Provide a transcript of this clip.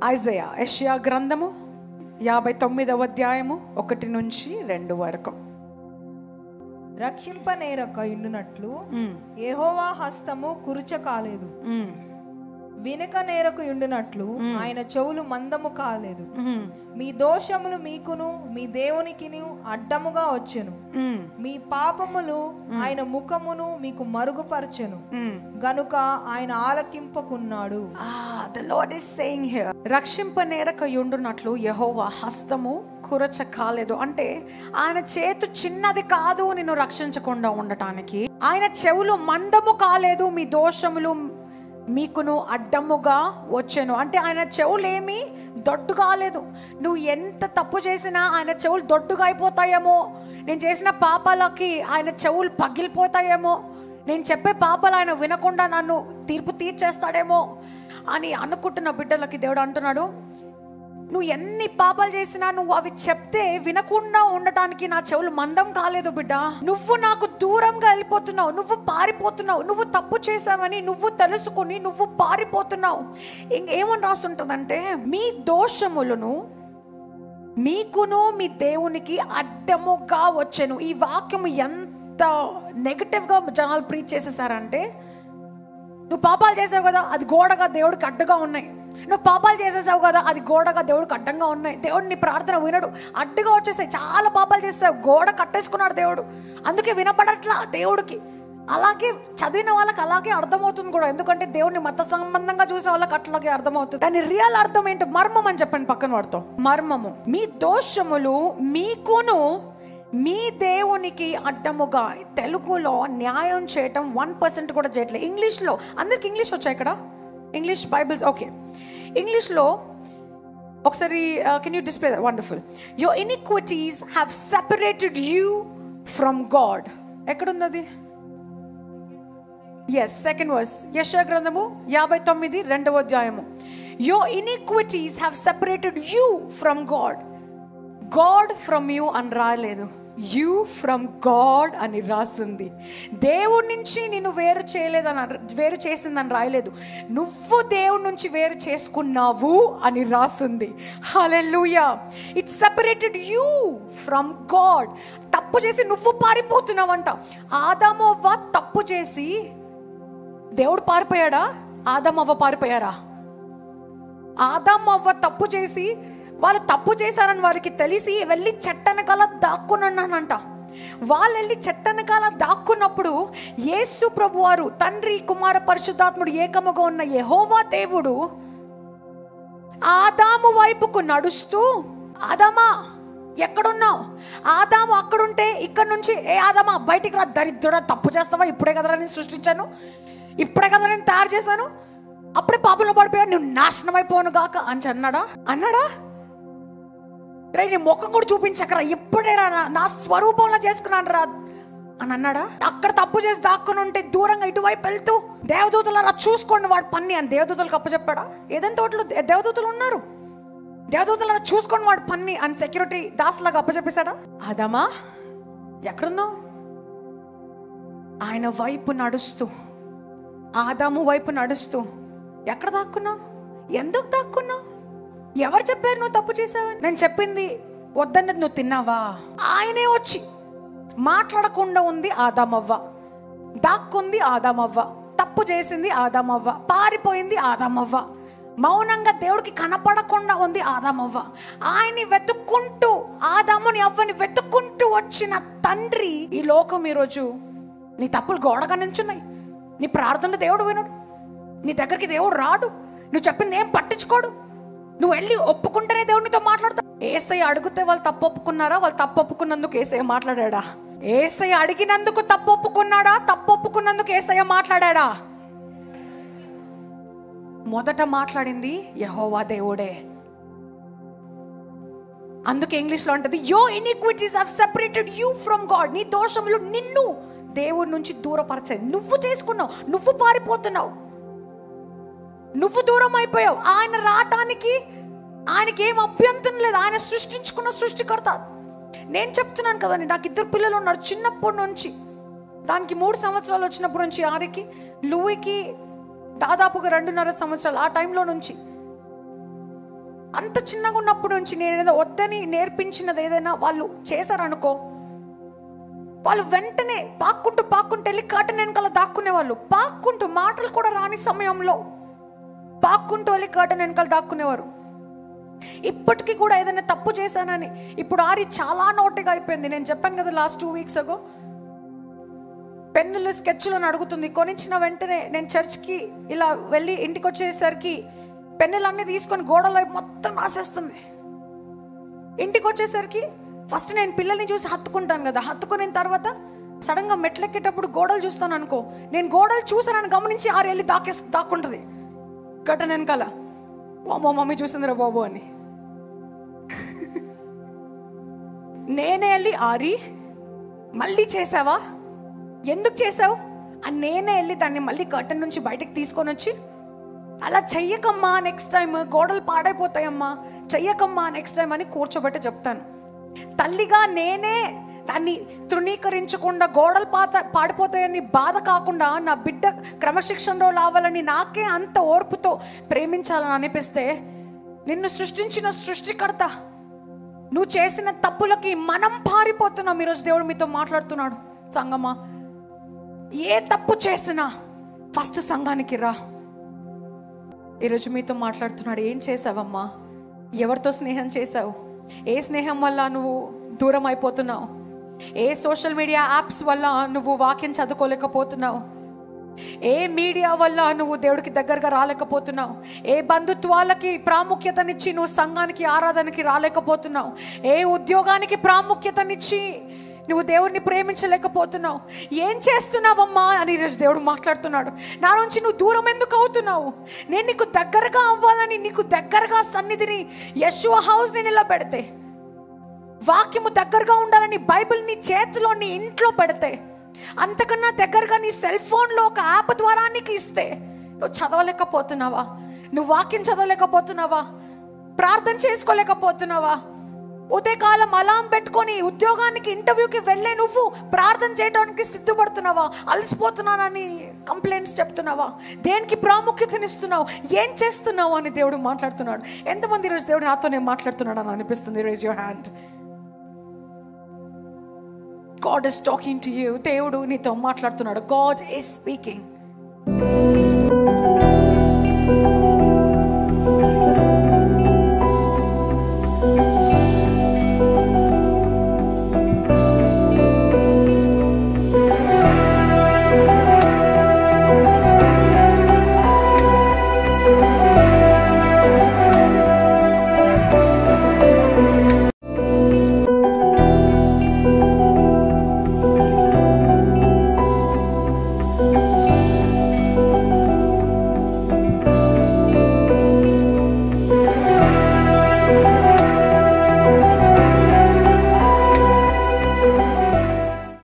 యెషయా గ్రంథము 59వ అధ్యాయము 1 నుంచి 2 వరకు. రక్షింపనేరక యుండునట్లు యెహోవా హస్తము కురుచ కాలేదు, వినక నేరకు యుండునట్లు ఆయన చెవులు మందము కాలేదు. మీ దోషములు మీకును మీ దేవునికిని అడ్డముగా వచ్చెను, మీ పాపములు ఆయన ముఖమును మీకు మరుగుపరచెను గనుక ఆయన ఆలకింపకున్నాడు. The Lord is saying here, రక్షింపనేరక యుండునట్లు యెహోవా హస్తము కురచ కాలేదు అంటే ఆయన చేతు చిన్నది కాదు నిన్ను రక్షించకుండా ఉండటానికి. ఆయన చెవులు మందము కాలేదు, మీ దోషములు మీకును అడ్డముగా వచ్చాను అంటే ఆయన చెవులేమి దొడ్డు కాలేదు. నువ్వు ఎంత తప్పు చేసినా ఆయన చెవులు దొడ్డుగా అయిపోతాయేమో, నేను చేసిన పాపాలకి ఆయన చెవులు పగిలిపోతాయేమో, నేను చెప్పే పాపాలు ఆయన వినకుండా నన్ను తీర్పు తీర్చేస్తాడేమో అని అనుకుంటున్న బిడ్డలకి దేవుడు అంటున్నాడు, నువ్వు ఎన్ని పాపాలు చేసినా నువ్వు అవి చెప్తే వినకుండా ఉండటానికి నా చెవులు మందం కాలేదు బిడ్డ. నువ్వు నాకు దూరంగా వెళ్ళిపోతున్నావు, నువ్వు పారిపోతున్నావు, నువ్వు తప్పు చేసావని నువ్వు తెలుసుకుని నువ్వు పారిపోతున్నావు. ఇంకేమని రాస్తుంటుందంటే, మీ దోషములను మీకును మీ దేవునికి అడ్డముగా వచ్చాను. ఈ వాక్యం ఎంత నెగటివ్గా జనాలు ప్రీచ్ చేసేసారంటే, నువ్వు పాపాలు చేసావు కదా అది గోడగా దేవుడికి అడ్డుగా ఉన్నాయి, నువ్వు పాపాలు చేసేసావు కదా అది గోడగా దేవుడికి అడ్డంగా ఉన్నాయి, దేవుడు నీ ప్రార్థన వినడు, అడ్డుగా వచ్చేసాయి. చాలా పాపాలు చేసావు, గోడ కట్టేసుకున్నాడు దేవుడు, అందుకే వినపడట్లా దేవుడికి. అలాగే చదివిన వాళ్ళకి అలాగే అర్థమవుతుంది కూడా, ఎందుకంటే దేవుడిని మత సంబంధంగా చూసే వాళ్ళకి అట్లాగే అర్థమవుతుంది. దాని రియల్ అర్థం ఏంటో మర్మం అని చెప్పండి పక్కన వాడుతాం. మర్మము, మీ దోషములు మీకును మీ దేవునికి అడ్డముగా. తెలుగులో న్యాయం చేయటం 1% కూడా చేయట్లేదు. ఇంగ్లీష్లో అందరికి ఇంగ్లీష్ వచ్చాయి ఇక్కడ, ఇంగ్లీష్ బైబిల్స్ ఓకే. ఇంగ్లీష్లో ఒకసారి can you display that? Wonderful. Your iniquities have separated you from God. ఎక్కడున్నది? ఎస్, సెకండ్ వర్స్, యెషయా గ్రంథము 59 2వ అధ్యాయము. Your iniquities have separated you from God. God from you అని రాయలేదు, యూ ఫ్రమ్ గాడ్ అని రాసింది. దేవుడి నుంచి నిన్ను వేరు చేయలేదని, వేరు చేసిందని రాయలేదు, నువ్వు దేవుడి నుంచి వేరు చేసుకున్నావు అని రాసింది. హల్లెలూయా. It separated you from God. తప్పు చేసి నువ్వు పారిపోతున్నావంట. ఆదాము అవ్వ తప్పు చేసి దేవుడు పారిపోయాడా? ఆదాము అవ్వ పారిపోయారా? ఆదాము అవ్వ తప్పు చేసి వాళ్ళు తప్పు చేశారని వారికి తెలిసి వెళ్ళి చెట్టనకాల దాక్కున్నానంట. వాళ్ళు వెళ్ళి చెట్టనకాల దాక్కున్నప్పుడు యేసు ప్రభు వారు, తండ్రి కుమార పరిశుద్ధాత్ముడు ఏకముగా ఉన్న యెహోవా దేవుడు ఆదాము వైపుకు నడుస్తూ, ఆదామా ఎక్కడున్నావు? ఆదాము అక్కడుంటే ఇక్కడ నుంచి, ఏ ఆదామా బయటికి రా, దరిద్రుడా, తప్పు చేస్తావా? ఇప్పుడే కదరా నేను సృష్టించాను, ఇప్పుడే కదా నేను తయారు చేశాను, అప్పుడే పాపంలో పడిపోయాను, నువ్వు నాశనం అయిపోను గాక అని అన్నాడా? రే నీ ముఖం కూడా చూపించకరా, ఇప్పుడే రా నా స్వరూపంలో చేసుకున్నాను రా అని అన్నాడా? అక్కడ తప్పు చేసి దాక్కుని ఉంటే దూరంగా ఇటువైపు వెళ్తూ దేవదూతలు చూసుకోండి వాడు పని అని దేవదూతలకు అప్పచెప్పాడా? ఏదైనా తోటలో దేవదూతలు ఉన్నారు, దేవదూతలు చూసుకోండి వాడు పని అని సెక్యూరిటీ దాస్లాగా అప్పచెప్పేశాడా? ఆదామా ఎక్కడున్నావు? ఆయన వైపు నడుస్తూ, ఆదాము వైపు నడుస్తూ, ఎక్కడ దాక్కున్నావు? ఎందుకు దాక్కున్నావు? ఎవరు చెప్పారు నువ్వు తప్పు చేసావు? నేను చెప్పింది వద్దన్నది నువ్వు తిన్నావా? ఆయనే వచ్చి మాట్లాడకుండా ఉంది ఆదామవ్వ, దాక్కుంది ఆదామవ్వ, తప్పు చేసింది ఆదామవ్వ, పారిపోయింది ఆదామవ్వ, మౌనంగా దేవుడికి కనపడకుండా ఉంది ఆదామవ్వ. ఆయన్ని వెతుక్కుంటూ, ఆదాముని అవ్వని వెతుక్కుంటూ వచ్చిన తండ్రి ఈ లోకం ఈరోజు నీ తప్పులు గోడగా నించున్నాయి, నీ ప్రార్థనలు దేవుడు వినడు, నీ దగ్గరికి దేవుడు రాడు, నువ్వు చెప్పింది ఏం పట్టించుకోడు, నువ్వు వెళ్ళి ఒప్పుకుంటేనే దేవునితో మాట్లాడతావు. యేసయ్య అడిగితే వాళ్ళు తప్పు ఒప్పుకున్నారా? వాళ్ళు తప్పు ఒప్పుకున్నందుకు యేసయ్య మాట్లాడా? యేసయ్య అడిగినందుకు తప్పు ఒప్పుకున్నాడా? తప్పు ఒప్పుకున్నందుకు యేసయ్య మాట్లాడా? మొదట మాట్లాడింది యెహోవా దేవుడే. అందుకే ఇంగ్లీష్లో అంటది, your iniquities have separated you from God. నీ దోషములు నిన్ను దేవుడి నుంచి దూరపరచాయి. నువ్వు చేసుకున్నావు, నువ్వు పారిపోతున్నావు, నువ్వు దూరం అయిపోయావు. ఆయన రావటానికి ఆయనకి ఏం అభ్యంతరం లేదు, ఆయన సృష్టించుకున్న సృష్టికర్త. నేను చెప్తున్నాను కదండి, నాకు 2 పిల్లలు ఉన్నారు. చిన్నప్పటి నుంచి, దానికి 3 సంవత్సరాలు వచ్చినప్పటి నుంచి ఆరికి, లూయికి దాదాపుగా 2.5 సంవత్సరాలు, ఆ టైంలో నుంచి అంత చిన్నగా ఉన్నప్పటి నుంచి నేను ఏదో వద్దని నేర్పించినది ఏదైనా వాళ్ళు చేశారనుకో, వాళ్ళు వెంటనే పాక్కుంటూ వెళ్ళి కర్టెన్ వెనకాల దాక్కునేవాళ్ళు. పాక్కుంటూ, మాటలు కూడా రాని సమయంలో పాక్కుంటూ వెళ్ళి కర్టెన్ వెనకాల దాక్కునేవారు. ఇప్పటికీ కూడా ఏదైనా తప్పు చేశానని ఇప్పుడు ఆరి చాలా నోటిగా అయిపోయింది. నేను చెప్పాను కదా లాస్ట్ 2 weeks ago, పెన్నులు స్కెచ్లను అడుగుతుంది. కొనిచ్చిన వెంటనే నేను చర్చ్కి ఇలా వెళ్ళి ఇంటికి వచ్చేసరికి పెన్నులన్నీ తీసుకొని గోడలో మొత్తం రాసేస్తుంది. ఇంటికి వచ్చేసరికి ఫస్ట్ నేను పిల్లల్ని చూసి హత్తుకుంటాను కదా, హత్తుకున్న తర్వాత సడన్గా మెట్లెక్కేటప్పుడు గోడలు చూస్తాను అనుకో, నేను గోడలు చూసానని గమనించి ఆరు వెళ్ళి దాక్కుంటుంది కర్టెన్ వెనకాల. ఓమో మమ్మీ చూసిందిరా బాబు అని. నేనే వెళ్ళి ఆరి మళ్ళీ చేసావా, ఎందుకు చేసావు అని నేనే వెళ్ళి దాన్ని మళ్ళీ కర్టెన్ నుంచి బయటకు తీసుకొని వచ్చి, అలా చెయ్యకమ్మా నెక్స్ట్ టైం, గోడలు పాడైపోతాయమ్మా, చెయ్యకమ్మా నెక్స్ట్ టైం అని కూర్చోబెట్టి చెప్తాను. తల్లిగా నేనే దాన్ని తృణీకరించకుండా గోడలు పాడిపోతాయని బాధ కాకుండా నా బిడ్డ క్రమశిక్షణలో రావాలని నాకే అంత ఓర్పుతో ప్రేమించాలని అనిపిస్తే, నిన్ను సృష్టించిన సృష్టికర్త నువ్వు చేసిన తప్పులకి మనం పారిపోతున్నాం. ఈరోజు దేవుడు మీతో మాట్లాడుతున్నాడు. సంగమా, ఏ తప్పు చేసినా ఫస్ట్ సంఘానికి రా. ఈరోజు మీతో మాట్లాడుతున్నాడు. ఏం చేసావమ్మా, ఎవరితో స్నేహం చేసావు, ఏ స్నేహం వల్ల నువ్వు దూరం అయిపోతున్నావు, ఏ సోషల్ మీడియా యాప్స్ వల్ల నువ్వు వాక్యం చదువుకోలేకపోతున్నావు, ఏ మీడియా వల్ల నువ్వు దేవుడికి దగ్గరగా రాలేకపోతున్నావు, ఏ బంధుత్వాలకి ప్రాముఖ్యతనిచ్చి నువ్వు సంఘానికి ఆరాధనకి రాలేకపోతున్నావు, ఏ ఉద్యోగానికి ప్రాముఖ్యతనిచ్చి నువ్వు దేవుడిని ప్రేమించలేకపోతున్నావు, ఏం చేస్తున్నావమ్మా అని ఈరోజు దేవుడు మాట్లాడుతున్నాడు. నా నుంచి నువ్వు దూరం ఎందుకు అవుతున్నావు? నేను నీకు దగ్గరగా అవ్వాలని, నీకు దగ్గరగా సన్నిధిని యెషూవా హౌస్ని నిలబెడితే, వాక్యము దగ్గరగా ఉండాలని బైబిల్ నీ చేతిలో నీ ఇంట్లో పెడితే, అంతకన్నా దగ్గరగా నీ సెల్ ఫోన్లో ఒక యాప్ ద్వారా నీకు ఇస్తే, నువ్వు చదవలేకపోతున్నావా? నువ్వు వాక్యం చదవలేకపోతున్నావా? ప్రార్థన చేసుకోలేకపోతున్నావా? ఉదయకాలం అలాం పెట్టుకొని ఉద్యోగానికి ఇంటర్వ్యూకి వెళ్ళే నువ్వు ప్రార్థన చేయడానికి సిద్ధపడుతున్నావా? అలసిపోతున్నానని కంప్లైంట్స్ చెప్తున్నావా? దేనికి ప్రాముఖ్యతనిస్తున్నావు? ఏం చేస్తున్నావు అని దేవుడు మాట్లాడుతున్నాడు. ఎంతమంది ఈరోజు దేవుడు నాతోనే మాట్లాడుతున్నాడు అని అనిపిస్తుంది? Rise your hand. God is talking to you. దేవుడు నీతో మాట్లాడుతున్నాడు. God is speaking.